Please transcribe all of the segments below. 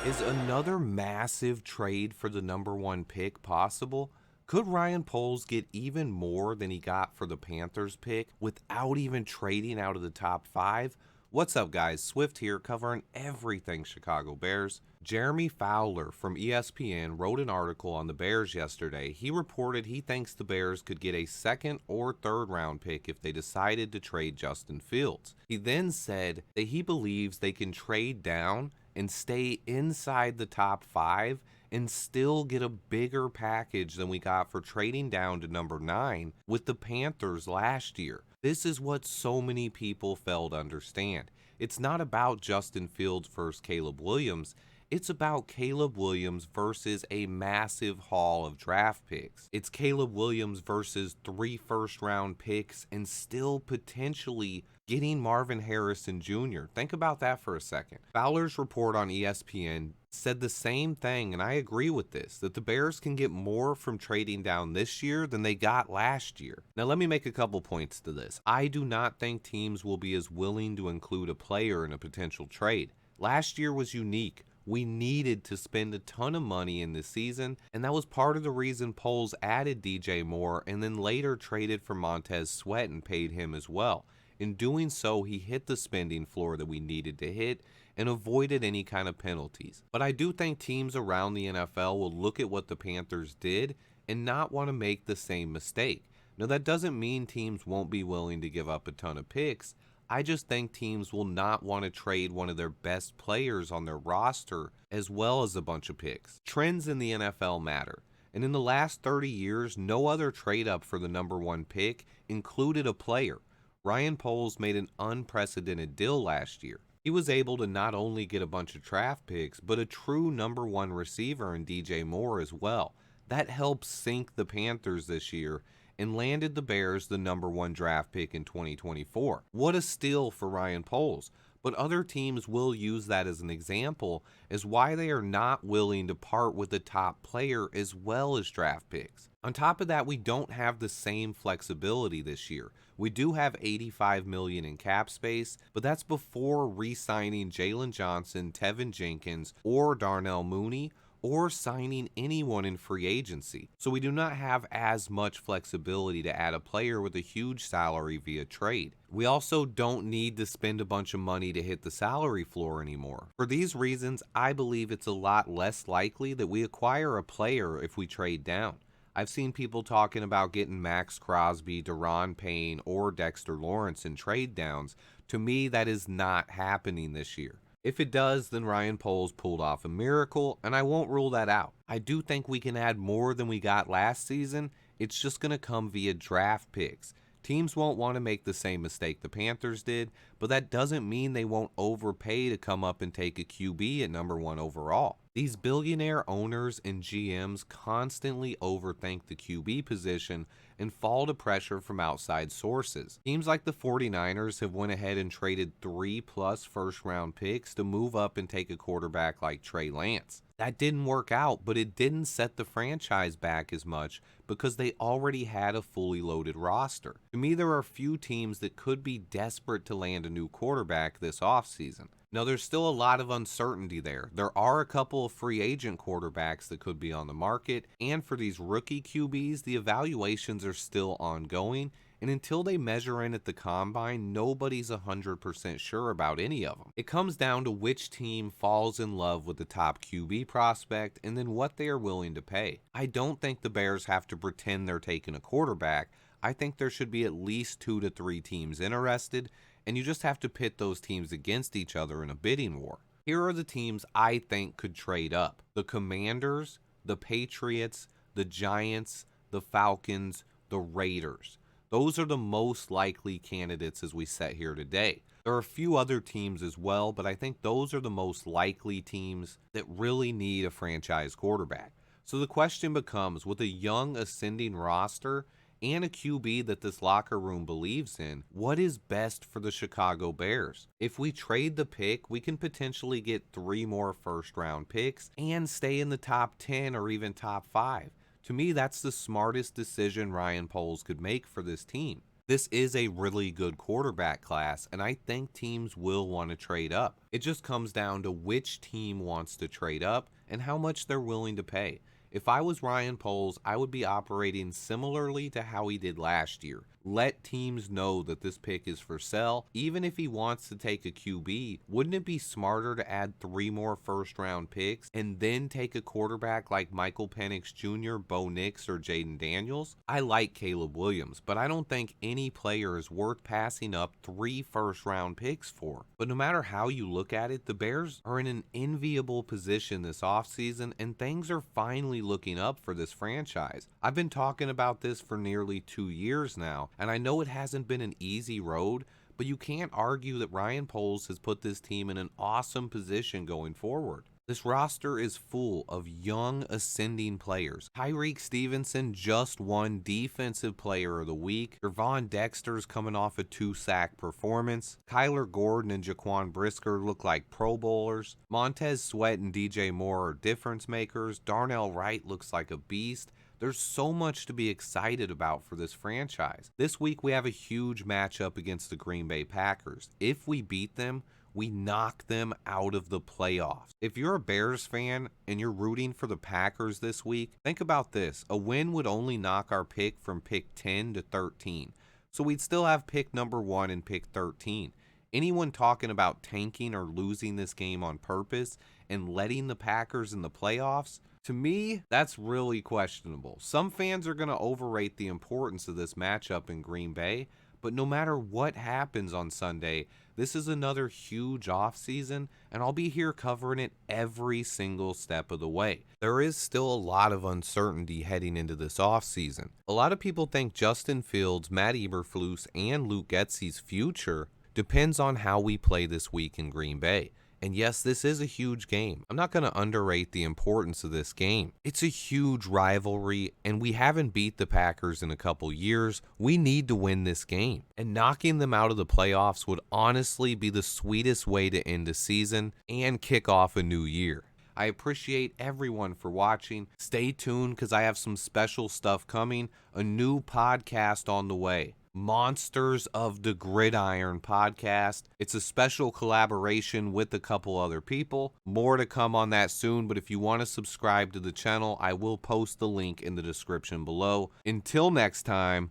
Is another massive trade for the number one pick possible? Could Ryan Poles get even more than he got for the Panthers pick without even trading out of the top five? What's up, guys? Swift here covering everything Chicago Bears. Jeremy Fowler from ESPN wrote an article on the Bears yesterday. He reported he thinks the Bears could get a second or third round pick if they decided to trade Justin Fields. He then said that he believes they can trade down and stay inside the top five and still get a bigger package than we got for trading down to number 9 with the Panthers last year. This is what so many people fail to understand. It's not about Justin Fields versus Caleb Williams. It's about Caleb Williams versus a massive haul of draft picks. It's Caleb Williams versus 3 first-round picks and still potentially getting Marvin Harrison Jr. Think about that for a second. Fowler's report on ESPN said the same thing, and I agree with this, that the Bears can get more from trading down this year than they got last year. Now, let me make a couple points to this. I do not think teams will be as willing to include a player in a potential trade. Last year was unique. We needed to spend a ton of money in this season, and that was part of the reason Poles added DJ Moore and then later traded for Montez Sweat and paid him as well. In doing so, he hit the spending floor that we needed to hit and avoided any kind of penalties. But I do think teams around the NFL will look at what the Panthers did and not want to make the same mistake. Now, that doesn't mean teams won't be willing to give up a ton of picks. I just think teams will not want to trade one of their best players on their roster as well as a bunch of picks. Trends in the NFL matter. And in the last 30 years, no other trade up for the number one pick included a player. Ryan Poles made an unprecedented deal last year. He was able to not only get a bunch of draft picks, but a true number one receiver in DJ Moore as well. That helped sink the Panthers this year and landed the Bears the number one draft pick in 2024. What a steal for Ryan Poles. But other teams will use that as an example as why they are not willing to part with the top player as well as draft picks. On top of that, we don't have the same flexibility this year. We do have $85 million in cap space, but that's before re-signing Jalen Johnson, Tevin Jenkins, or Darnell Mooney, or signing anyone in free agency. So we do not have as much flexibility to add a player with a huge salary via trade. We also don't need to spend a bunch of money to hit the salary floor anymore. For these reasons, I believe it's a lot less likely that we acquire a player if we trade down. I've seen people talking about getting Max Crosby, Deron Payne, or Dexter Lawrence in trade downs. To me, that is not happening this year. If it does, then Ryan Poles pulled off a miracle, and I won't rule that out. I do think we can add more than we got last season. It's just going to come via draft picks. Teams won't want to make the same mistake the Panthers did, but that doesn't mean they won't overpay to come up and take a QB at number 1 overall. These billionaire owners and GMs constantly overthink the QB position and fall to pressure from outside sources. Teams like the 49ers have went ahead and traded 3+ first-round picks to move up and take a quarterback like Trey Lance. That didn't work out, but it didn't set the franchise back as much because they already had a fully loaded roster. To me, there are a few teams that could be desperate to land a new quarterback this offseason. Now, there's still a lot of uncertainty there. There are a couple of free agent quarterbacks that could be on the market, and for these rookie QBs, the evaluations are still ongoing, and until they measure in at the combine, nobody's 100% sure about any of them. It comes down to which team falls in love with the top QB prospect and then what they are willing to pay. I don't think the Bears have to pretend they're taking a quarterback. I think there should be at least 2 to 3 teams interested, and you just have to pit those teams against each other in a bidding war. Here are the teams I think could trade up: the Commanders, the Patriots, the Giants, the Falcons, the Raiders. Those are the most likely candidates as we sit here today. There are a few other teams as well, but I think those are the most likely teams that really need a franchise quarterback. So the question becomes, with a young ascending roster and a QB that this locker room believes in, what is best for the Chicago Bears? If we trade the pick, we can potentially get 3 more first-round picks and stay in the top 10 or even top 5. To me, that's the smartest decision Ryan Poles could make for this team. This is a really good quarterback class, and I think teams will want to trade up. It just comes down to which team wants to trade up and how much they're willing to pay. If I was Ryan Poles, I would be operating similarly to how he did last year. Let teams know that this pick is for sale. Even if he wants to take a QB, wouldn't it be smarter to add 3 more first round picks and then take a quarterback like Michael Penix Jr., Bo Nix, or Jaden Daniels? I like Caleb Williams, but I don't think any player is worth passing up 3 first round picks for. But no matter how you look at it, the Bears are in an enviable position this offseason, and things are finally looking up for this franchise. I've been talking about this for nearly 2 years now, and I know it hasn't been an easy road, but you can't argue that Ryan Poles has put this team in an awesome position going forward. This roster is full of young, ascending players. Tyreek Stevenson just won Defensive Player of the Week. Gervon Dexter's coming off a 2-sack performance. Kyler Gordon and Jaquan Brisker look like Pro Bowlers. Montez Sweat and DJ Moore are difference makers. Darnell Wright looks like a beast. There's so much to be excited about for this franchise. This week we have a huge matchup against the Green Bay Packers. If we beat them, we knock them out of the playoffs. If you're a Bears fan and you're rooting for the Packers this week, think about this. A win would only knock our pick from pick 10 to 13. So we'd still have pick number 1 and pick 13. Anyone talking about tanking or losing this game on purpose and letting the Packers in the playoffs, to me, that's really questionable. Some fans are going to overrate the importance of this matchup in Green Bay, but no matter what happens on Sunday, this is another huge offseason, and I'll be here covering it every single step of the way. There is still a lot of uncertainty heading into this offseason. A lot of people think Justin Fields, Matt Eberflus, and Luke Getsy's future depends on how we play this week in Green Bay. And yes, this is a huge game. I'm not going to underrate the importance of this game. It's a huge rivalry, and we haven't beat the Packers in a couple years. We need to win this game. And knocking them out of the playoffs would honestly be the sweetest way to end a season and kick off a new year. I appreciate everyone for watching. Stay tuned because I have some special stuff coming. A new podcast on the way. Monsters of the Gridiron podcast. It's a special collaboration with a couple other people. More to come on that soon, but if you want to subscribe to the channel, I will post the link in the description below. Until next time,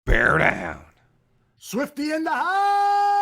bear down. Swifty in the house!